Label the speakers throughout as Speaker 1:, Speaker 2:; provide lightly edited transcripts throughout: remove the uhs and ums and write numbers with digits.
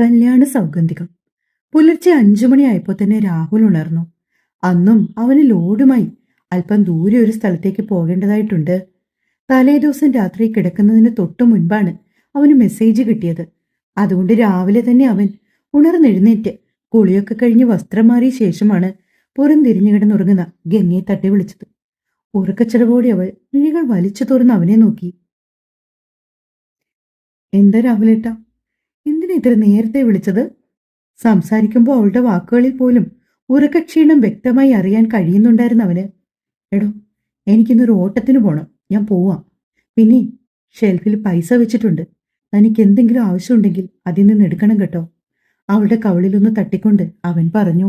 Speaker 1: കല്യാണ സൗഗന്ധികം. പുലർച്ചെ 5 മണിയായപ്പോൾ തന്നെ രാഹുൽ ഉണർന്നു. അന്നും അവന് ലോഡുമായി അല്പം ദൂരെ ഒരു സ്ഥലത്തേക്ക് പോകേണ്ടതായിട്ടുണ്ട്. തലേദിവസം രാത്രി കിടക്കുന്നതിന് തൊട്ടു മുൻപാണ് അവന് മെസ്സേജ് കിട്ടിയത്. അതുകൊണ്ട് രാവിലെ തന്നെ അവൻ ഉണർന്നെഴുന്നേറ്റ് കുളിയൊക്കെ കഴിഞ്ഞ് വസ്ത്രം മാറിയ ശേഷമാണ് പുറംതിരിഞ്ഞു കിടന്നുറങ്ങുന്ന ഗംഗയെ തട്ടി വിളിച്ചത്. ഉറക്കച്ചടവോടെ അവൾ മിഴികൾ വലിച്ചു തുറന്ന് അവനെ നോക്കി. എന്താ രാഹുലേട്ടാ, എന്തിനാ ഇത്ര നേരത്തെ വിളിച്ചത്? സംസാരിക്കുമ്പോൾ അവളുടെ വാക്കുകളിൽ പോലും ഉറക്കക്ഷീണം വ്യക്തമായി അറിയാൻ കഴിയുന്നുണ്ടായിരുന്നു അവന്. എടോ, എനിക്കിന്നൊരു ഓട്ടത്തിന് പോണം, ഞാൻ പോവാം. പിന്നെ ഷെൽഫിൽ പൈസ വെച്ചിട്ടുണ്ട്, തനിക്ക് എന്തെങ്കിലും ആവശ്യമുണ്ടെങ്കിൽ അതിൽ നിന്ന് എടുക്കണം കേട്ടോ. അവളുടെ കവിളിലൊന്ന് തട്ടിക്കൊണ്ട് അവൻ പറഞ്ഞു.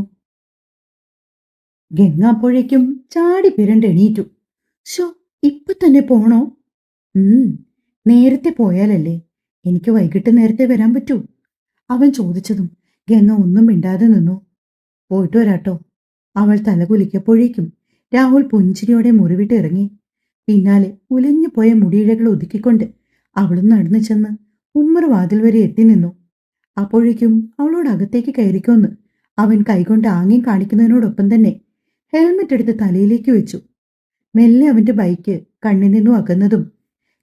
Speaker 1: ഗംഗ അപ്പോഴേക്കും ചാടി പിരണ്ട് എണീറ്റു. ഷോ, ഇപ്പൊ തന്നെ പോണോ? നേരത്തെ പോയാലല്ലേ എനിക്ക് വൈകിട്ട് നേരത്തെ വരാൻ പറ്റൂ? അവൻ ചോദിച്ചതും ഗംഗ ഒന്നും മിണ്ടാതെ നിന്നു. പോയിട്ട് വരാട്ടോ. അവൾ തലകുലിക്കപ്പോഴേക്കും രാഹുൽ പുഞ്ചിരിയോടെ മുറിവിട്ട് ഇറങ്ങി. പിന്നാലെ ഉലഞ്ഞു പോയ മുടിയിഴകൾ ഒതുക്കിക്കൊണ്ട് അവളും നടന്നു ചെന്ന് ഉമ്മറ വാതിൽ വരെ എത്തി നിന്നു. അപ്പോഴേക്കും അവളോട് അകത്തേക്ക് കയറിക്കൊന്ന് അവൻ കൈകൊണ്ട് ആംഗ്യം കാണിക്കുന്നതിനോടൊപ്പം തന്നെ ഹെൽമെറ്റ് എടുത്ത് തലയിലേക്ക് വെച്ചു. മെല്ലെ അവന്റെ ബൈക്ക് കണ്ണിൽ നിന്നും അകന്നതും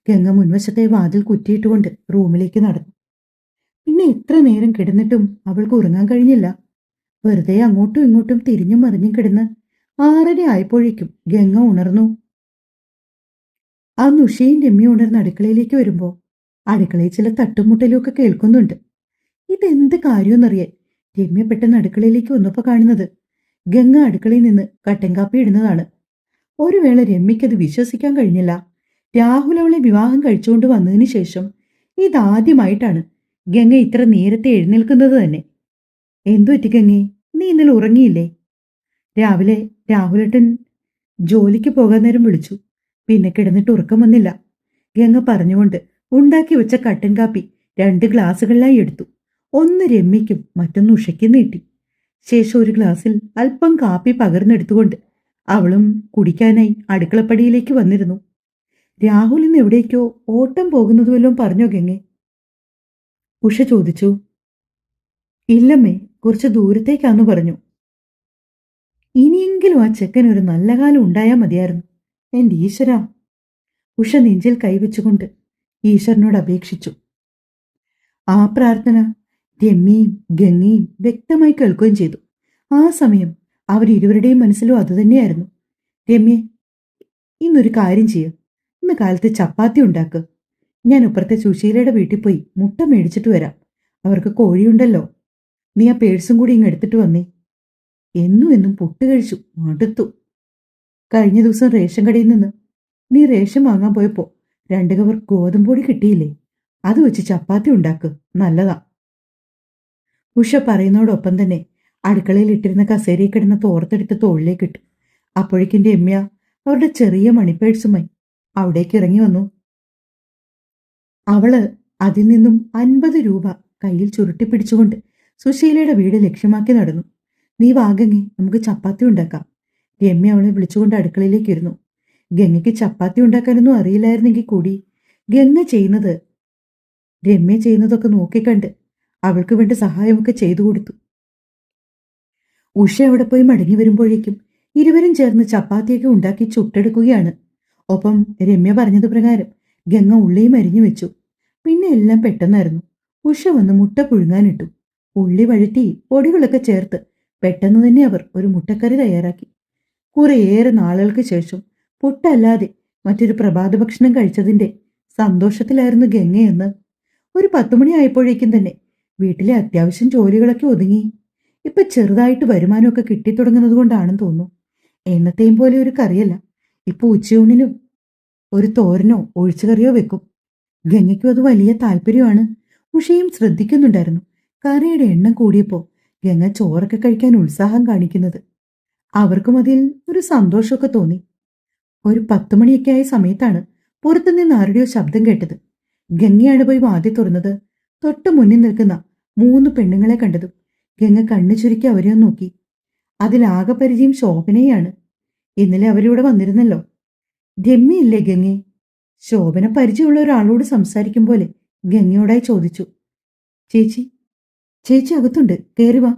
Speaker 1: ഗംഗ മുൻവശത്തെ വാതിൽ കുറ്റിയിട്ടുകൊണ്ട് റൂമിലേക്ക് നടന്നു. പിന്നെ എത്ര നേരം കിടന്നിട്ടും അവൾക്ക് ഉറങ്ങാൻ കഴിഞ്ഞില്ല. വെറുതെ അങ്ങോട്ടും ഇങ്ങോട്ടും തിരിഞ്ഞും മറിഞ്ഞും കിടന്ന് 6:30 ആയപ്പോഴേക്കും ഗംഗ ഉണർന്നു. ആ ഉഷയും രമ്യ ഉണർന്ന് അടുക്കളയിലേക്ക് വരുമ്പോൾ അടുക്കളയിൽ ചില തട്ടുമുട്ടലും ഒക്കെ കേൾക്കുന്നുണ്ട്. ഇതെന്ത് കാര്യമെന്നറിയാൻ രമ്യ പെട്ടെന്ന് അടുക്കളയിലേക്ക് വന്നപ്പോൾ കാണുന്നത് ഗംഗ അടുക്കളയിൽ നിന്ന് കട്ടൻ കാപ്പി ഇടുന്നതാണ്. ഒരു വേള രമ്യയ്ക്കത് വിശ്വസിക്കാൻ കഴിഞ്ഞില്ല. രാഹുൽ അവളെ വിവാഹം കഴിച്ചുകൊണ്ട് വന്നതിന് ശേഷം ഇതാദ്യമായിട്ടാണ് ഗംഗ ഇത്ര നേരത്തെ എഴുന്നേൽക്കുന്നത് തന്നെ. എന്തു പറ്റി ഗംഗേ, നീ ഇന്നലെ ഉറങ്ങിയില്ലേ? രാവിലെ രാഹുലേട്ടൻ ജോലിക്ക് പോകാൻ നേരം വിളിച്ചു. പിന്നെ കിടന്നിട്ട് ഉറക്കം വന്നില്ല. ഗംഗ പറഞ്ഞുകൊണ്ട് ഉണ്ടാക്കി വെച്ച കട്ടൻ കാപ്പി 2 ഗ്ലാസുകളിലായി എടുത്തു. ഒന്ന് രമ്യയ്ക്കും മറ്റൊന്ന് ഉഷയ്ക്കും നീട്ടി. ശേഷം ഒരു ഗ്ലാസ്സിൽ അല്പം കാപ്പി പകർന്നെടുത്തുകൊണ്ട് അവളും കുടിക്കാനായി അടുക്കളപ്പടിയിലേക്ക് വന്നിരുന്നു. രാഹുൽ ഇന്ന് എവിടേക്കോ ഓട്ടം പോകുന്നത് വല്ലതും പറഞ്ഞോ ഗംഗെ? ഉഷ ചോദിച്ചു. ഇല്ലമ്മേ, കുറച്ച് ദൂരത്തേക്കാന്ന് പറഞ്ഞു. ഇനിയെങ്കിലും ആ ചെക്കൻ ഒരു നല്ല കാലം ഉണ്ടായാൽ മതിയായിരുന്നു. എൻ്റെ ഈശ്വര, ഉഷ നെഞ്ചിൽ കൈവച്ചുകൊണ്ട് ഈശ്വരനോട് അപേക്ഷിച്ചു. ആ പ്രാർത്ഥന രമ്യയും ഗംഗയും വ്യക്തമായി കേൾക്കുകയും ചെയ്തു. ആ സമയം അവരിരുവരുടെയും മനസ്സിലും അതുതന്നെയായിരുന്നു. രമ്യ, ഇന്നൊരു കാര്യം ചെയ്യുക, ഇന്ന് കാലത്ത് ചപ്പാത്തി ഉണ്ടാക്കുക. ഞാൻ ഇപ്പുറത്തെ സുശീലയുടെ വീട്ടിൽ പോയി മുട്ട മേടിച്ചിട്ട് വരാം. അവർക്ക് കോഴിയുണ്ടല്ലോ. നീ ആ പേഴ്സും കൂടി ഇങ്ങ് എടുത്തിട്ട് വന്നേ. എന്നും പുട്ട് കഴിച്ചു മടുത്തു. കഴിഞ്ഞ ദിവസം റേഷൻ കടയിൽ നിന്ന് നീ റേഷൻ വാങ്ങാൻ പോയപ്പോ 2 കവർ ഗോതമ്പൊടി കിട്ടിയില്ലേ? അത് വെച്ച് ചപ്പാത്തി ഉണ്ടാക്കുക, നല്ലതാ. ഉഷ പറയുന്നതോടൊപ്പം തന്നെ അടുക്കളയിൽ ഇട്ടിരുന്ന കസേരയിൽ കിടന്ന തോർത്തെടുത്ത് തോളിലേക്കിട്ടു. അപ്പോഴേക്കും രമ്യ അവരുടെ ചെറിയ മണിപ്പേഴ്സുമായി അവിടേക്ക് ഇറങ്ങി വന്നു. അവള് അതിൽ നിന്നും 50 രൂപ കയ്യിൽ ചുരുട്ടിപ്പിടിച്ചുകൊണ്ട് സുശീലയുടെ വീട് ലക്ഷ്യമാക്കി നടന്നു. നീ വാഗങ്ങി, നമുക്ക് ചപ്പാത്തി ഉണ്ടാക്കാം. രമ്യ അവളെ വിളിച്ചുകൊണ്ട് അടുക്കളയിലേക്ക് ഇരുന്നു. ഗംഗയ്ക്ക് ചപ്പാത്തി ഉണ്ടാക്കാനൊന്നും അറിയില്ലായിരുന്നെങ്കിൽ കൂടി രമ്യ ചെയ്യുന്നതൊക്കെ നോക്കിക്കണ്ട് അവൾക്ക് വേണ്ട സഹായമൊക്കെ ചെയ്തു കൊടുത്തു. ഉഷ അവിടെ പോയി മടങ്ങി വരുമ്പോഴേക്കും ഇരുവരും ചേർന്ന് ചപ്പാത്തിയൊക്കെ ഉണ്ടാക്കി ചുട്ടെടുക്കുകയാണ്. ഒപ്പം രമ്യ പറഞ്ഞത് പ്രകാരം ഗംഗ ഉള്ളിയും അരിഞ്ഞു വെച്ചു. പിന്നെ എല്ലാം പെട്ടെന്നായിരുന്നു. ഉഷ വന്ന് മുട്ട പുഴുങ്ങാനിട്ടു. ഉള്ളി വഴറ്റി പൊടികളൊക്കെ ചേർത്ത് പെട്ടെന്ന് തന്നെ അവർ ഒരു മുട്ടക്കറി തയ്യാറാക്കി. കുറേയേറെ നാളുകൾക്ക് ശേഷം പുട്ടല്ലാതെ മറ്റൊരു പ്രഭാത ഭക്ഷണം കഴിച്ചതിന്റെ സന്തോഷത്തിലായിരുന്നു ഗംഗയെന്ന്. ഒരു 10 മണി ആയപ്പോഴേക്കും തന്നെ വീട്ടിലെ അത്യാവശ്യം ജോലികളൊക്കെ ഒതുങ്ങി. ഇപ്പൊ ചെറുതായിട്ട് വരുമാനമൊക്കെ കിട്ടിത്തുടങ്ങുന്നത് കൊണ്ടാണെന്ന് തോന്നുന്നു. എന്നത്തെയും പോലെ ഒരു കറിയല്ല, ഇപ്പൊ ഉച്ചയൂണിനും ഒരു തോരനോ ഒഴിച്ചുകറിയോ വെക്കും. ഗംഗയ്ക്കും അത് വലിയ താല്പര്യമാണ്. ഉഷയും ശ്രദ്ധിക്കുന്നുണ്ടായിരുന്നു. കറിയുടെ എണ്ണം കൂടിയപ്പോൾ ഗംഗ ചോറൊക്കെ കഴിക്കാൻ ഉത്സാഹം കാണിക്കുന്നത്. അവർക്കും അതിൽ ഒരു സന്തോഷമൊക്കെ തോന്നി. ഒരു 10 മണിയൊക്കെ ആയ സമയത്താണ് പുറത്തുനിന്ന് ആരുടെയോ ശബ്ദം കേട്ടത്. ഗംഗയാണ് പോയി വാതിൽ തുറന്നത്. തൊട്ട് മുന്നിൽ നിൽക്കുന്ന 3 പെണ്ണുങ്ങളെ കണ്ടതും ഗംഗ കണ്ണു ചുരുക്കി അവരെ നോക്കി. അതിലാകെ പരിചയം ശോഭനയാണ്. ഇന്നലെ അവരിവിടെ വന്നിരുന്നല്ലോ. രമ്യയില്ലേ ഗംഗെ? ശോഭന പരിചയമുള്ള ഒരാളോട് സംസാരിക്കും പോലെ ഗംഗയോടായി ചോദിച്ചു. ചേച്ചി ചേച്ചി അകത്തുണ്ട്, കയറി വാ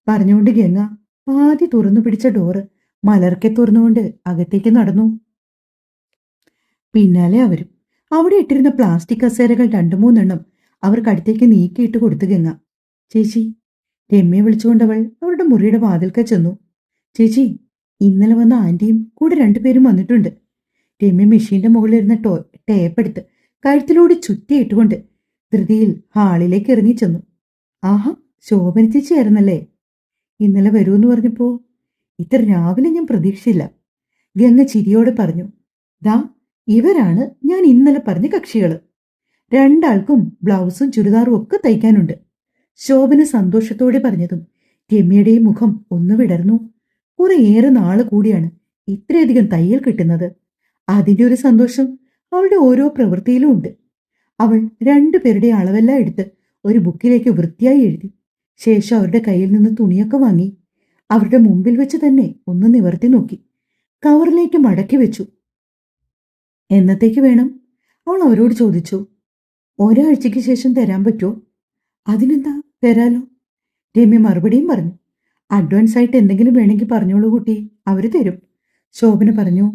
Speaker 1: പറഞ്ഞുകൊണ്ട് ഗംഗ പാതി തുറന്നു പിടിച്ച ഡോറ് മലർക്കെ തുറന്നുകൊണ്ട് അകത്തേക്ക് നടന്നു. പിന്നാലെ അവരും. അവിടെ ഇട്ടിരുന്ന പ്ലാസ്റ്റിക് കസേരകൾ രണ്ടു മൂന്നെണ്ണം അവർക്കടുത്തേക്ക് നീക്കിയിട്ട് കൊടുത്തു ഗംഗ. ചേച്ചി, രമ്യയെ വിളിച്ചുകൊണ്ടവൾ അവരുടെ മുറിയുടെ വാതിൽക്കൽ ചെന്നു. ചേച്ചി, ഇന്നലെ വന്ന ആന്റിയും കൂടെ രണ്ടുപേരും വന്നിട്ടുണ്ട്. രമ്യ മെഷീന്റെ മുകളിലിരുന്ന ടേപ്പ് എടുത്ത് കഴുത്തിലൂടെ ചുറ്റിയിട്ടുകൊണ്ട് ധൃതിയിൽ ഹാളിലേക്ക് ഇറങ്ങി ചെന്നു. ആഹാ, ശോഭന ചേച്ചിയായിരുന്നല്ലേ? ഇന്നലെ വരൂന്ന് പറഞ്ഞപ്പോ ഇത്ര രാവിലെ ഞാൻ പ്രതീക്ഷിച്ചില്ല. ഗംഗ ചിരിയോടെ പറഞ്ഞു. ദാ, ഇവരാണ് ഞാൻ ഇന്നലെ പറഞ്ഞ കക്ഷികള്. രണ്ടാൾക്കും ബ്ലൗസും ചുരിദാറും ഒക്കെ തയ്ക്കാനുണ്ട്. ശോഭന സന്തോഷത്തോടെ പറഞ്ഞതും രമ്യയുടെയും മുഖം ഒന്ന് വിടർന്നു. കുറേയേറെ നാള് കൂടിയാണ് ഇത്രയധികം തയ്യൽ കിട്ടുന്നത്. അതിന്റെ ഒരു സന്തോഷം അവളുടെ ഓരോ പ്രവൃത്തിയിലും ഉണ്ട്. അവൾ രണ്ടുപേരുടെ അളവെല്ലാം എടുത്ത് ഒരു ബുക്കിലേക്ക് വൃത്തിയായി എഴുതി. ശേഷം അവരുടെ കയ്യിൽ നിന്ന് തുണിയൊക്കെ വാങ്ങി അവരുടെ മുമ്പിൽ വെച്ച് തന്നെ ഒന്ന് നിവർത്തി നോക്കി കവറിലേക്ക് മടക്കി വെച്ചു. എന്നത്തേക്ക് വേണം? അവൾ അവരോട് ചോദിച്ചു. ഒരാഴ്ചയ്ക്ക് ശേഷം തരാൻ പറ്റുമോ? അതിനെന്താ, തരാലോ. രമ്യ മറുപടിയും പറഞ്ഞു. അഡ്വാൻസ് ആയിട്ട് എന്തെങ്കിലും വേണമെങ്കിൽ പറഞ്ഞോളൂ കുട്ടി, അവര് തരും. ശോഭന പറഞ്ഞു.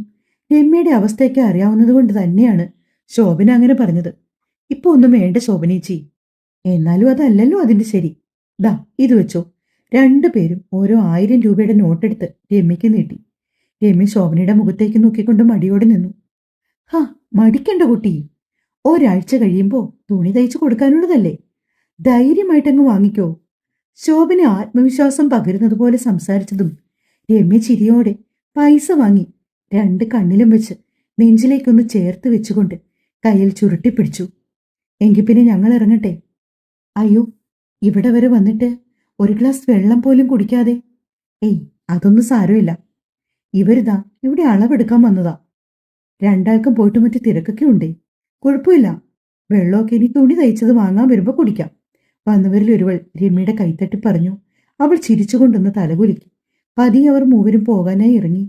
Speaker 1: രമ്യയുടെ അവസ്ഥയൊക്കെ അറിയാവുന്നത് കൊണ്ട് തന്നെയാണ് ശോഭന അങ്ങനെ പറഞ്ഞത്. ഇപ്പൊ ഒന്നും വേണ്ട ശോഭനേച്ചി. എന്നാലും അതല്ലല്ലോ അതിന്റെ ശരി. ദാ, ഇത് വെച്ചോ. രണ്ടുപേരും ഓരോ 1000 രൂപയുടെ നോട്ടെടുത്ത് രമ്യയ്ക്ക് നീട്ടി. രമ്യ ശോഭനയുടെ മുഖത്തേക്ക് നോക്കിക്കൊണ്ട് മടിയോടെ നിന്നു. ഹാ, മടിക്കണ്ട കുട്ടി. ഒരാഴ്ച കഴിയുമ്പോ തുണി തയ്ച്ചു കൊടുക്കാനുള്ളതല്ലേ. ധൈര്യമായിട്ടങ്ങ് വാങ്ങിക്കോ. ശോഭന ആത്മവിശ്വാസം പകരുന്നത് പോലെ സംസാരിച്ചതും രമ്യ ചിരിയോടെ പൈസ വാങ്ങി 2 കണ്ണിലും വെച്ച് നെഞ്ചിലേക്കൊന്ന് ചേർത്ത് വെച്ചുകൊണ്ട് കയ്യിൽ ചുരുട്ടിപ്പിടിച്ചു. എങ്കിൽ പിന്നെ ഞങ്ങൾ ഇറങ്ങട്ടെ. അയ്യോ, ഇവിടെ വരെ വന്നിട്ട് ഒരു ഗ്ലാസ് വെള്ളം പോലും കുടിക്കാതെ? ഏയ്, അതൊന്നും സാരമില്ല. ഇവരിതാ ഇവിടെ അളവെടുക്കാൻ വന്നതാ. രണ്ടാൾക്കും പോയിട്ട് മറ്റു തിരക്കൊക്കെ ഉണ്ടേ. കുഴപ്പമില്ല. വെള്ളമൊക്കെ ഇനി തുണി തയ്ച്ചത് വാങ്ങാൻ വരുമ്പോ കുടിക്കാം. വന്നവരിൽ ഒരുവൾ രമ്യയുടെ കൈത്തട്ടി പറഞ്ഞു. അവൾ ചിരിച്ചുകൊണ്ടൊന്ന് തലകുലുക്കി. പതിയെ അവർ മൂവരും പോകാനായി ഇറങ്ങി.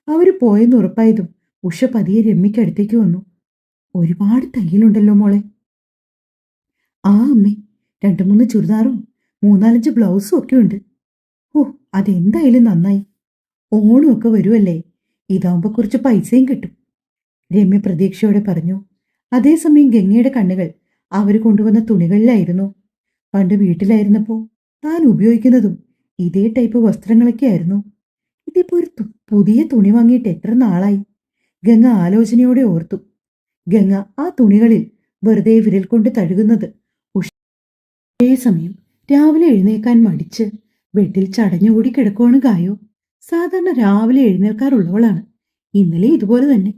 Speaker 1: അവര് പോയെന്ന് ഉറപ്പായതും ഉഷ പതിയെ രമ്യയ്ക്ക് അടുത്തേക്ക് വന്നു. ഒരുപാട് തയ്യലുണ്ടല്ലോ മോളെ. ആ അമ്മേ, 2-3 ചുരിദാറും 3-4 ബ്ലൗസും ഒക്കെ ഉണ്ട്. ഓ, അതെന്തായാലും നന്നായി. ഓണമൊക്കെ വരുമല്ലേ, ഇതാവുമ്പോ കുറച്ച് പൈസയും കിട്ടും, രമ്യ പ്രതീക്ഷയോടെ പറഞ്ഞു. അതേസമയം ഗംഗയുടെ കണ്ണുകൾ അവർ കൊണ്ടുവന്ന തുണികളിലായിരുന്നു. പണ്ട് വീട്ടിലായിരുന്നപ്പോൾ താൻ ഉപയോഗിക്കുന്നതും ഇതേ ടൈപ്പ് വസ്ത്രങ്ങളൊക്കെ ആയിരുന്നു. ഇതിപ്പോ ഒരു പുതിയ തുണി വാങ്ങിയിട്ട് എത്ര നാളായി? ഗംഗ ആലോചനയോടെ ഓർത്തു. ഗംഗ ആ തുണികളിൽ വെറുതെ വിരൽ കൊണ്ട് തഴുകുന്നത് സമയം രാവിലെ എഴുന്നേൽക്കാൻ മടിച്ച് ബെഡിൽ ചടഞ്ഞുകൂടി കിടക്കുവാണ് ഗായോ. സാധാരണ രാവിലെ എഴുന്നേൽക്കാറുള്ളവളാണ്. ഇന്നലെ ഇതുപോലെ തന്നെ.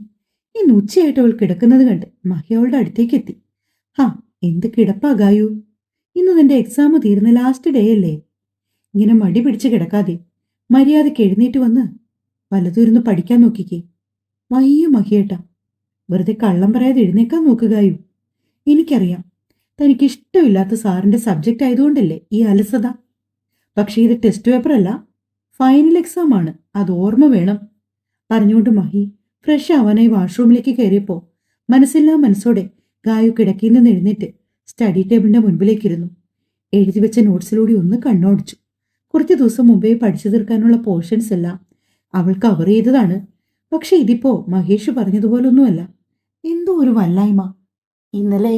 Speaker 1: ഇന്ന് ഉച്ചയായിട്ട് അവൾ കിടക്കുന്നത് കണ്ട് മഹി അവളുടെ അടുത്തേക്ക് എത്തി. ഹാ, എന്ത് കിടപ്പാ ഗായു. ഇന്ന് നിന്റെ എക്സാം തീർന്ന ലാസ്റ്റ് ഡേ അല്ലേ? ഇങ്ങനെ മടി പിടിച്ച് കിടക്കാതെ മര്യാദയ്ക്ക് എഴുന്നേറ്റ് വന്ന് വലതുരുന്ന് പഠിക്കാൻ നോക്കിക്കേ. വയ്യ മഹിയേട്ടാ, വെറുതെ കള്ളം പറയാതെ എഴുന്നേക്കാൻ നോക്കുകയു. എനിക്കറിയാം തനിക്കിഷ്ടമില്ലാത്ത സാറിന്റെ സബ്ജക്റ്റ് ആയതുകൊണ്ടല്ലേ ഈ അലസത. പക്ഷേ ഇത് ടെസ്റ്റ് പേപ്പർ അല്ല, ഫൈനൽ എക്സാം ആണ്, അത് ഓർമ്മ വേണം. പറഞ്ഞുകൊണ്ട് മഹി ഫ്രഷ് ആവാനായി വാഷ്റൂമിലേക്ക് കയറിയപ്പോ മനസ്സില്ലാ മനസ്സോടെ ഗായു കിടക്കിയിൽ നിന്ന് എഴുന്നേറ്റ് സ്റ്റഡി ടേബിളിന്റെ മുൻപിലേക്കിരുന്നു. എഴുതി വെച്ച നോട്ട്സിലൂടെ ഒന്ന് കണ്ണോടിച്ചു. കുറച്ച് ദിവസം മുമ്പേ പഠിച്ചു തീർക്കാനുള്ള പോർഷൻസ് എല്ലാം അവൾ കവർ ചെയ്തതാണ്. പക്ഷെ ഇതിപ്പോ മഹേഷ് പറഞ്ഞതുപോലൊന്നുമല്ല. എന്തോ ഒരു വല്ലായ്മ. ഇന്നലെ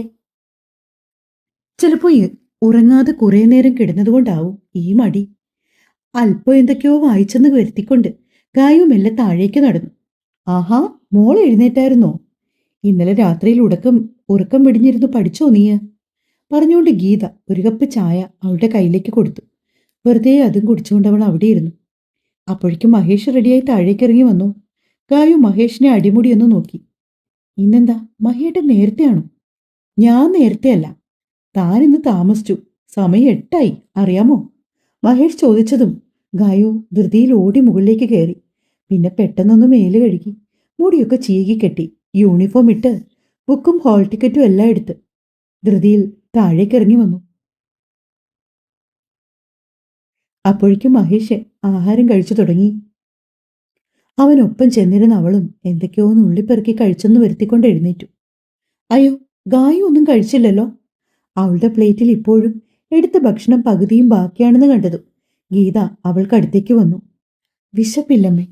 Speaker 1: ചിലപ്പോ ഉറങ്ങാതെ കുറെ നേരം കിടന്നതുകൊണ്ടാവും ഈ മടി. അല്പം എന്തൊക്കെയോ വായിച്ചെന്ന് വരുത്തിക്കൊണ്ട് ഗായു മെല്ലെ താഴേക്ക് നടന്നു. ആഹാ, മോൾ എഴുന്നേറ്റായിരുന്നോ? ഇന്നലെ രാത്രിയിൽ ഉറക്കം പിടിഞ്ഞിരുന്നു പഠിച്ചോ നീ? പറഞ്ഞുകൊണ്ട് ഗീത ഒരു കപ്പ് ചായ അവളുടെ കയ്യിലേക്ക് കൊടുത്തു. വെറുതെ അതും കുടിച്ചുകൊണ്ട് അവൾ അവിടെ ഇരുന്നു. അപ്പോഴേക്കും മഹേഷ് റെഡിയായി താഴേക്കിറങ്ങി വന്നു. ഗായു മഹേഷിനെ അടിമുടിയൊന്ന് നോക്കി. ഇന്നെന്താ മഹിയേട്ടൻ നേരത്തെയാണോ? ഞാൻ നേരത്തെയല്ല, താനിന്ന് താമസിച്ചു. സമയം 8 അറിയാമോ? മഹേഷ് ചോദിച്ചതും ഗായു ധൃതിയിൽ ഓടി മുകളിലേക്ക് കയറി. പിന്നെ പെട്ടെന്നൊന്ന് മേല് കഴുകി മുടിയൊക്കെ ചീകി കെട്ടി യൂണിഫോം ഇട്ട് ബുക്കും ഹാൾ ടിക്കറ്റും എല്ലാം എടുത്ത് ധൃതിയിൽ താഴേക്കിറങ്ങി വന്നു. അപ്പോഴേക്കും മഹേഷ് ആഹാരം കഴിച്ചു തുടങ്ങി. അവനൊപ്പം ചെന്നിരുന്ന അവളും എന്തൊക്കെയോ നുള്ളിപ്പെറുക്കി കഴിച്ചെന്ന് വരുത്തിക്കൊണ്ട് എഴുന്നേറ്റു. അയ്യോ, ഗായു ഒന്നും കഴിച്ചില്ലല്ലോ. അവളുടെ പ്ലേറ്റിൽ ഇപ്പോഴും എടുത്ത ഭക്ഷണം പകുതിയും ബാക്കിയാണെന്ന് കണ്ടതും ഗീത അവൾക്കടുത്തേക്ക് വന്നു. വിശപ്പില്ലമ്മേ,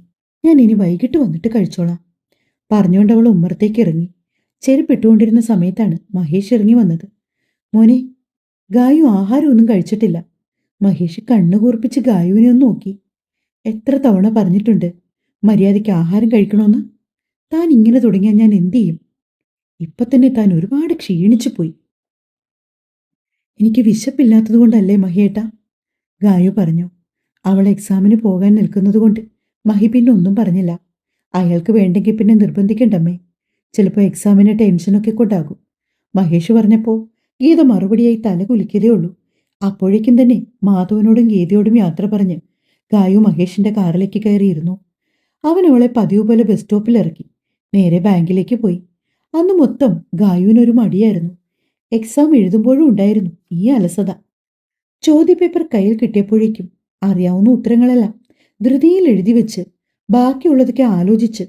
Speaker 1: ഞാൻ ഇനി വൈകിട്ട് വന്നിട്ട് കഴിച്ചോളാം പറഞ്ഞുകൊണ്ട് അവൾ ഉമ്മറത്തേക്ക് ഇറങ്ങി. ചെരുപ്പിട്ടുകൊണ്ടിരുന്ന സമയത്താണ് മഹേഷ് ഇറങ്ങി വന്നത്. മോനെ, ഗായു ആഹാരമൊന്നും കഴിച്ചിട്ടില്ല. മഹേഷ് കണ്ണുകൂർപ്പിച്ച് ഗായുവിനെ ഒന്ന് നോക്കി. എത്ര തവണ പറഞ്ഞിട്ടുണ്ട് മര്യാദയ്ക്ക് ആഹാരം കഴിക്കണമെന്ന്? താൻ ഇങ്ങനെ തുടങ്ങിയാൽ ഞാൻ എന്തു ചെയ്യും? ഇപ്പൊ തന്നെ താൻ ഒരുപാട് ക്ഷീണിച്ചു പോയി. എനിക്ക് വിശപ്പില്ലാത്തതുകൊണ്ടല്ലേ മഹിയേട്ട, ഗായു പറഞ്ഞു. അവൾ എക്സാമിന് പോകാൻ നിൽക്കുന്നതുകൊണ്ട് മഹി പിന്നെ ഒന്നും പറഞ്ഞില്ല. അയാൾക്ക് വേണ്ടെങ്കിൽ പിന്നെ നിർബന്ധിക്കണ്ടമ്മേ. ചിലപ്പോൾ എക്സാമിന് ടെൻഷനൊക്കെ കൊണ്ടാകും. മഹേഷ് പറഞ്ഞപ്പോൾ ഗീത മറുപടിയായി തല കുലിക്കതേ ഉള്ളൂ. അപ്പോഴേക്കും തന്നെ മാധവനോടും ഗീതയോടും യാത്ര പറഞ്ഞ് ഗായു മഹേഷിന്റെ കാറിലേക്ക് കയറിയിരുന്നു. അവൻ അവളെ പതിവ് പോലെ ബസ് സ്റ്റോപ്പിൽ ഇറക്കി നേരെ ബാങ്കിലേക്ക് പോയി. അന്ന് മൊത്തം ഗായുവിനൊരു മടിയായിരുന്നു. എക്സാം എഴുതുമ്പോഴും ഉണ്ടായിരുന്നു ഈ അലസത. ചോദ്യപേപ്പർ കയ്യിൽ കിട്ടിയപ്പോഴേക്കും അറിയാവുന്ന ഉത്തരങ്ങളെല്ലാം ധൃതിയിൽ എഴുതി വെച്ച് ബാക്കിയുള്ളതൊക്കെ ആലോചിച്ച്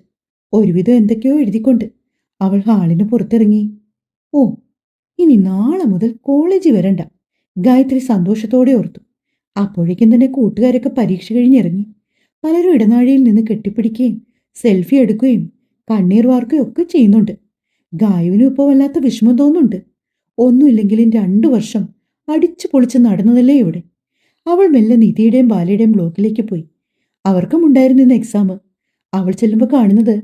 Speaker 1: ഒരുവിധം എന്തൊക്കെയോ എഴുതിക്കൊണ്ട് അവൾ ഹാളിന് പുറത്തിറങ്ങി. ഓ, ഇനി നാളെ മുതൽ കോളേജിൽ വരണ്ട, ഗായത്രി സന്തോഷത്തോടെ ഓർത്തു. അപ്പോഴേക്കും തന്നെ കൂട്ടുകാരൊക്കെ പരീക്ഷ കഴിഞ്ഞിറങ്ങി. പലരും ഇടനാഴിയിൽ നിന്ന് കെട്ടിപ്പിടിക്കുകയും സെൽഫി എടുക്കുകയും കണ്ണീർ വാർക്കുകയും ഒക്കെ ചെയ്യുന്നുണ്ട്. ഗായുവിനും ഇപ്പോൾ വല്ലാത്ത വിഷമം തോന്നുന്നുണ്ട്. ഒന്നുമില്ലെങ്കിലും 2 വർഷം അടിച്ചു പൊളിച്ച് നടന്നതല്ലേ ഇവിടെ. അവൾ മെല്ലെ നിധിയുടെയും ബാലയുടെയും ബ്ലോക്കിലേക്ക് പോയി. അവർക്കും ഉണ്ടായിരുന്നു ഇന്ന് എക്സാം. അവൾ ചെല്ലുമ്പോൾ കാണുന്നത്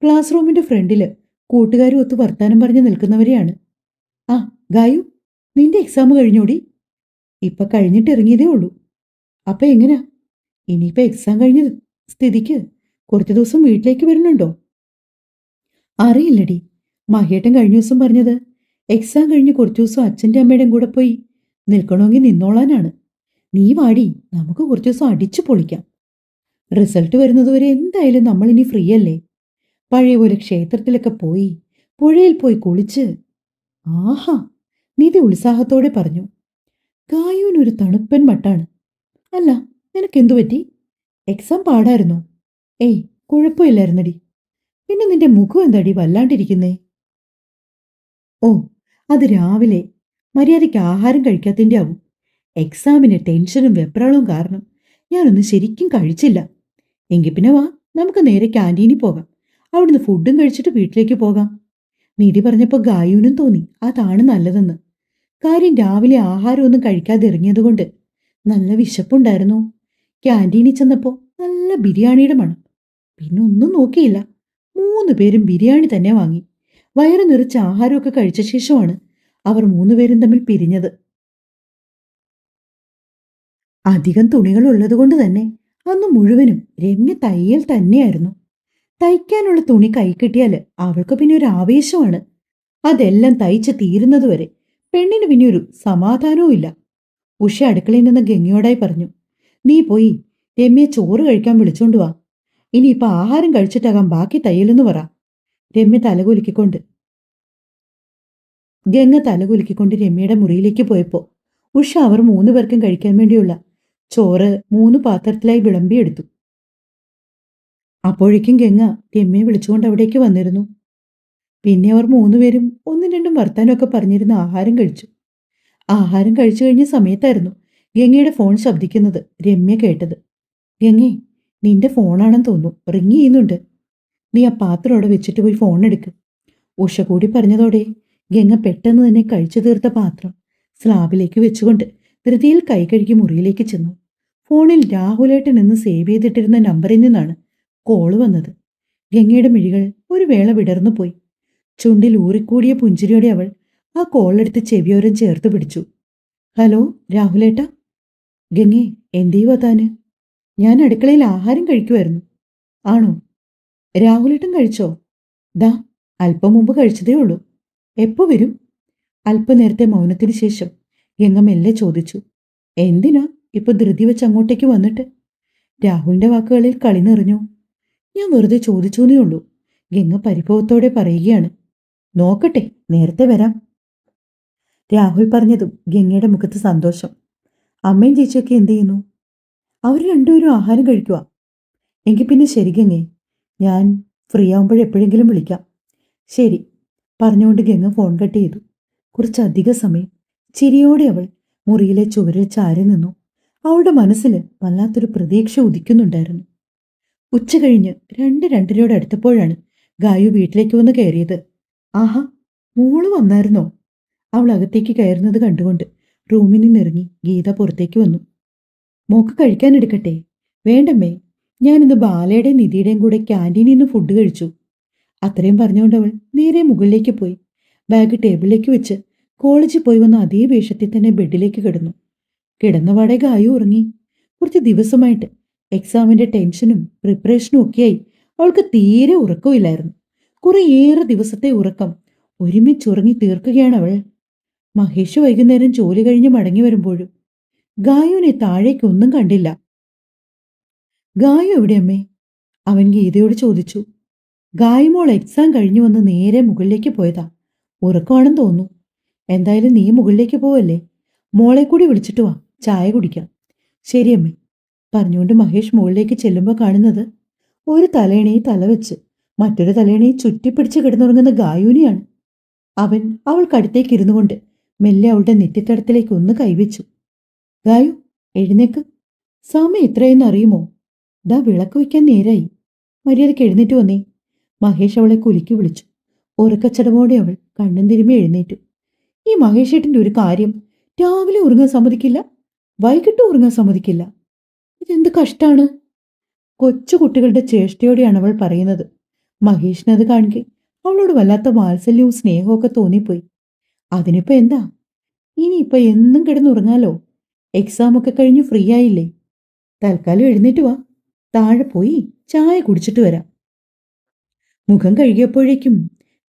Speaker 1: ക്ലാസ് റൂമിന്റെ ഫ്രണ്ടില് കൂട്ടുകാരും ഒത്ത് വർത്താനം പറഞ്ഞ് നിൽക്കുന്നവരെയാണ്. ആ ഗായു, നിന്റെ എക്സാം കഴിഞ്ഞോടി? ഇപ്പൊ കഴിഞ്ഞിട്ട് ഇറങ്ങിയതേ ഉള്ളൂ. അപ്പൊ എങ്ങനാ? ഇനിയിപ്പോ എക്സാം കഴിഞ്ഞ സ്ഥിതിക്ക് കുറച്ചു ദിവസം വീട്ടിലേക്ക് വരുന്നുണ്ടോ? അറിയില്ലടി. മഹേട്ടൻ കഴിഞ്ഞ ദിവസം പറഞ്ഞത് എക്സാം കഴിഞ്ഞ് കുറച്ചു ദിവസം അച്ഛൻ്റെ അമ്മയുടെയും കൂടെ പോയി നിൽക്കണമെങ്കിൽ നിന്നോളാനാണ്. നീ വാടി, നമുക്ക് കുറച്ചു ദിവസം അടിച്ചു പൊളിക്കാം. റിസൾട്ട് വരുന്നതുവരെ എന്തായാലും നമ്മൾ ഇനി ഫ്രീ അല്ലേ? പഴയ പോലെ ക്ഷേത്രത്തിലൊക്കെ പോയി പുഴയിൽ പോയി കുളിച്ച്. ആഹാ, നിധി ഉത്സാഹത്തോടെ പറഞ്ഞു. ഗായുവിനൊരു തണുപ്പൻ മട്ടാണ്. അല്ല, നിനക്കെന്തു പറ്റി? എക്സാം പാടായിരുന്നോ? ഏയ്, കുഴപ്പമില്ലായിരുന്നടി. പിന്നെ നിന്റെ മുഖം എന്താടി വല്ലാണ്ടിരിക്കുന്നേ? ഓ, അത് രാവിലെ മര്യാദയ്ക്ക് ആഹാരം കഴിക്കാത്തതിൻ്റെ ആവും. എക്സാമിന് ടെൻഷനും വെപ്രാളവും കാരണം ഞാനൊന്നും ശരിക്കും കഴിച്ചില്ല. എങ്കിൽ പിന്നെ വാ, നമുക്ക് നേരെ ക്യാൻറ്റീനിൽ പോകാം. അവിടുന്ന് ഫുഡും കഴിച്ചിട്ട് വീട്ടിലേക്ക് പോകാം. നിധി പറഞ്ഞപ്പോൾ ഗായുവിനും തോന്നി അതാണ് നല്ലതെന്ന്. കാര്യം രാവിലെ ആഹാരമൊന്നും കഴിക്കാതെ ഇറങ്ങിയതുകൊണ്ട് നല്ല വിശപ്പുണ്ടായിരുന്നു. ക്യാൻറ്റീനിൽ ചെന്നപ്പോൾ നല്ല ബിരിയാണിയുടെ മണം. പിന്നെ ഒന്നും നോക്കിയില്ല, 3 പേരും ബിരിയാണി തന്നെ വാങ്ങി. വയറ് നിറച്ച് ആഹാരമൊക്കെ കഴിച്ച ശേഷമാണ് അവർ 3 പേരും തമ്മിൽ പിരിഞ്ഞത്. അധികം തുണികൾ ഉള്ളതുകൊണ്ട് തന്നെ അന്ന് മുഴുവനും രമ്യ തയ്യൽ തന്നെയായിരുന്നു. തയ്ക്കാനുള്ള തുണി കൈ കിട്ടിയാൽ അവൾക്ക് പിന്നെ ഒരു ആവേശമാണ്. അതെല്ലാം തയ്ച്ച് തീരുന്നതുവരെ പെണ്ണിന് പിന്നെ ഒരു സമാധാനവും ഇല്ല. ഉഷ അടുക്കളയിൽ നിന്ന് ഗംഗയോടായി പറഞ്ഞു, നീ പോയി രമ്യയെ ചോറ് കഴിക്കാൻ വിളിച്ചോണ്ട് വാ. ഇനിയിപ്പോൾ ആഹാരം കഴിച്ചിട്ടാകാം ബാക്കി തയ്യലെന്ന് പറ. രമ്യ തലകുലുക്കിക്കൊണ്ട് രമ്യയുടെ മുറിയിലേക്ക് പോയപ്പോൾ ഉഷ അവർ 3 പേർക്കും കഴിക്കാൻ വേണ്ടിയുള്ള ചോറ് 3 പാത്രത്തിലായി വിളമ്പിയെടുത്തു. അപ്പോഴേക്കും ഗംഗ രമ്യയെ വിളിച്ചുകൊണ്ട് അവിടേക്ക് വന്നിരുന്നു. പിന്നെ അവർ 3 പേരും ഒന്നും രണ്ടും വർത്താനമൊക്കെ പറഞ്ഞിരുന്ന് ആഹാരം കഴിച്ചു. ആഹാരം കഴിച്ചു കഴിഞ്ഞ സമയത്തായിരുന്നു ഗംഗയുടെ ഫോൺ ശബ്ദിക്കുന്നത് രമ്യ കേട്ടത്. ഗംഗേ, നിന്റെ ഫോണാണെന്ന് തോന്നുന്നു, റിങ് ചെയ്യുന്നുണ്ട്. നീ ആ പാത്രം അവിടെ വെച്ചിട്ട് പോയി ഫോൺ എടുക്ക്. ഉഷ കൂടി പറഞ്ഞതോടെ ഗംഗ പെട്ടെന്ന് തന്നെ കഴിച്ചു തീർത്ത പാത്രം സ്ലാബിലേക്ക് വെച്ചുകൊണ്ട് ധൃതിയിൽ കൈ കഴുകി മുറിയിലേക്ക് ചെന്നു. ഫോണിൽ രാഹുലേട്ടൻ എന്ന് സേവ് ചെയ്തിട്ടിരുന്ന നമ്പറിൽ നിന്നാണ് കോള് വന്നത്. ഗംഗയുടെ മിഴികൾ ഒരു വേള വിടർന്നു പോയി. ചുണ്ടിൽ ഊറിക്കൂടിയ പുഞ്ചിരിയോടെ അവൾ ആ കോളെടുത്ത് ചെവിയോരം ചേർത്ത് പിടിച്ചു. ഹലോ രാഹുലേട്ട. ഗംഗേ, എന്തെയ്യുവാ താന്? ഞാൻ അടുക്കളയിൽ ആഹാരം കഴിക്കുമായിരുന്നു. ആണോ? രാഹുലേട്ടൻ കഴിച്ചോ? ദാ അല്പം മുമ്പ് കഴിച്ചതേ ഉള്ളൂ. എപ്പോ വരും? അല്പനേരത്തെ മൗനത്തിന് ശേഷം ഗംഗ മെല്ലെ ചോദിച്ചു. എന്തിനാ ഇപ്പൊ ധൃതി വെച്ച് അങ്ങോട്ടേക്ക് വന്നിട്ട്? രാഹുലിന്റെ വാക്കുകളിൽ കളി നിറഞ്ഞു. ഞാൻ വെറുതെ ചോദിച്ചൂന്നേ ഉള്ളൂ, ഗംഗ പരിഭവത്തോടെ പറയുകയാണ്. നോക്കട്ടെ, നേരത്തെ വരാം. രാഹുൽ പറഞ്ഞതും ഗംഗയുടെ മുഖത്ത് സന്തോഷം. അമ്മയും ചേച്ചിയൊക്കെ എന്ത് ചെയ്യുന്നു? അവർ രണ്ടുപേരും ആഹാരം കഴിക്കുക. എങ്കിൽ പിന്നെ ശരി ഗംഗേ, ഞാൻ ഫ്രീ ആവുമ്പോഴെപ്പോഴെങ്കിലും വിളിക്കാം. ശരി പറഞ്ഞുകൊണ്ട് ഗംഗ ഫോൺ കട്ട് ചെയ്തു. കുറച്ചധിക സമയം ചിരിയോടെ അവൾ മുറിയിലെ ചുവരിൽ ചാരി നിന്നു. അവളുടെ മനസ്സിൽ വല്ലാത്തൊരു പ്രതീക്ഷ ഉദിക്കുന്നുണ്ടായിരുന്നു. ഉച്ച കഴിഞ്ഞ് 2:02 അടുത്തപ്പോഴാണ് ഗായു വീട്ടിലേക്ക് വന്ന് കയറിയത്. ആഹാ, മോള് വന്നായിരുന്നോ? അവൾ അകത്തേക്ക് കയറുന്നത് കണ്ടുകൊണ്ട് റൂമിൽ നിന്നിറങ്ങി ഗീത പുറത്തേക്ക് വന്നു. മോക്ക് കഴിക്കാൻ എടുക്കട്ടെ? വേണ്ടമ്മേ, ഞാനിന്ന് ബാലയുടെയും നിധിയുടെയും കൂടെ ക്യാൻറ്റീനിൽ നിന്ന് ഫുഡ് കഴിച്ചു. അത്രയും പറഞ്ഞുകൊണ്ട് അവൾ നേരെ മുകളിലേക്ക് പോയി. ബാഗ് ടേബിളിലേക്ക് വെച്ച് കോളേജിൽ പോയി വന്ന അതേ വേഷത്തിൽ തന്നെ ബെഡിലേക്ക് കിടന്നു. കിടന്നപാടെ ഗായു ഉറങ്ങി. കുറച്ച് ദിവസമായിട്ട് എക്സാമിന്റെ ടെൻഷനും പ്രിപ്പറേഷനും ഒക്കെയായി അവൾക്ക് തീരെ ഉറക്കമില്ലായിരുന്നു. കുറേയേറെ ദിവസത്തെ ഉറക്കം ഒരുമിച്ചുറങ്ങി തീർക്കുകയാണ് അവൾ. മഹേഷ് വൈകുന്നേരം ജോലി കഴിഞ്ഞ് മടങ്ങി വരുമ്പോഴും ഗായുവിനെ താഴേക്കൊന്നും കണ്ടില്ല. ഗായു എവിടെയമ്മേ? അവൻ ഗീതയോട് ചോദിച്ചു. ഗായുമോൾ എക്സാം കഴിഞ്ഞു വന്ന് നേരെ മുകളിലേക്ക് പോയതാ. ഉറക്കമാണെന്ന് തോന്നുന്നു. എന്തായാലും നീ മുകളിലേക്ക് പോവല്ലേ? മോളെ കൂടി വിളിച്ചിട്ട് വാ, ചായ കുടിക്കാം. ശരിയമ്മേ, പറഞ്ഞുകൊണ്ട് മഹേഷ് മുകളിലേക്ക് ചെല്ലുമ്പോൾ കാണുന്നത് ഒരു തലയണയിൽ തലവെച്ച് മറ്റൊരു തലയണയിൽ ചുറ്റിപ്പിടിച്ച് കിടന്നുറങ്ങുന്ന ഗായുവിനെയാണ്. അവൻ അവൾക്കടുത്തേക്ക് ഇരുന്നു കൊണ്ട് മെല്ലെ അവളുടെ നെറ്റിത്തടത്തിലേക്ക് ഒന്ന് കൈവച്ചു. ഗായു, എഴുന്നേക്ക്. സമയം എത്രയെന്ന് അറിയുമോ? ദാ വിളക്ക് വയ്ക്കാൻ നേരായി. മര്യാദയ്ക്ക് എഴുന്നേറ്റ് വന്നേ. മഹേഷ് അവളെ കുലുക്കി വിളിച്ചു. ഉറക്കച്ചടവോടെ അവൾ കണ്ണും തിരുമ്മി എഴുന്നേറ്റു. ഈ മഹേഷ് ഏട്ടൻ്റെ ഒരു കാര്യം, രാവിലെ ഉറങ്ങാൻ സമ്മതിക്കില്ല, വൈകിട്ട് ഉറങ്ങാൻ സമ്മതിക്കില്ല. ഇതെന്ത് കഷ്ടാണ്! കൊച്ചുകുട്ടികളുടെ ചേഷ്ടയോടെയാണ് അവൾ പറയുന്നത്. മഹേഷിനത് കാണുക അവളോട് വല്ലാത്ത വാത്സല്യവും സ്നേഹവും ഒക്കെ തോന്നിപ്പോയി. അതിനിപ്പോ എന്താ, ഇനിയിപ്പോ എന്നും കിടന്നുറങ്ങാലോ. എക്സാമൊക്കെ കഴിഞ്ഞ് ഫ്രീ ആയില്ലേ? തൽക്കാലം എഴുന്നേറ്റ് വാ, താഴെ പോയി ചായ കുടിച്ചിട്ട് വരാം. മുഖം കഴുകിയപ്പോഴേക്കും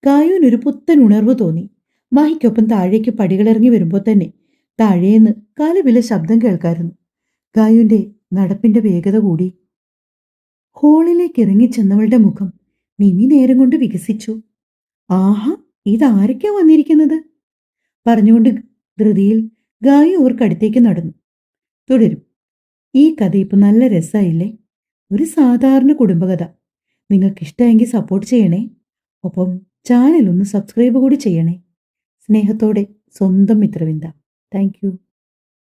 Speaker 1: ഗായുവിനൊരു പുത്തൻ ഉണർവ് തോന്നി. മാഹിക്കൊപ്പം താഴേക്ക് പടികളിറങ്ങി വരുമ്പോൾ തന്നെ താഴേന്ന് കാലുവില ശബ്ദം കേൾക്കായിരുന്നു. ഗായുവിന്റെ നടപ്പിന്റെ വേഗത കൂടി. ഹോളിലേക്ക് ഇറങ്ങിച്ചെന്നവളുടെ മുഖം നിമി നേരം കൊണ്ട് വികസിച്ചു. ആഹാ, ഇതാരൊക്കെയാ വന്നിരിക്കുന്നത്? പറഞ്ഞുകൊണ്ട് ധൃതിയിൽ ഗായു അവർക്കടുത്തേക്ക് നടന്നു. തുടരും. ഈ കഥ ഇപ്പം നല്ല രസമായില്ലേ? ഒരു സാധാരണ കുടുംബകഥ. നിങ്ങൾക്കിഷ്ടമെങ്കിൽ സപ്പോർട്ട് ചെയ്യണേ. ഒപ്പം ചാനൽ ഒന്ന് സബ്സ്ക്രൈബ് കൂടി ചെയ്യണേ. സ്നേഹത്തോടെ സ്വന്തം മിത്രവിന്ദ. Thank you.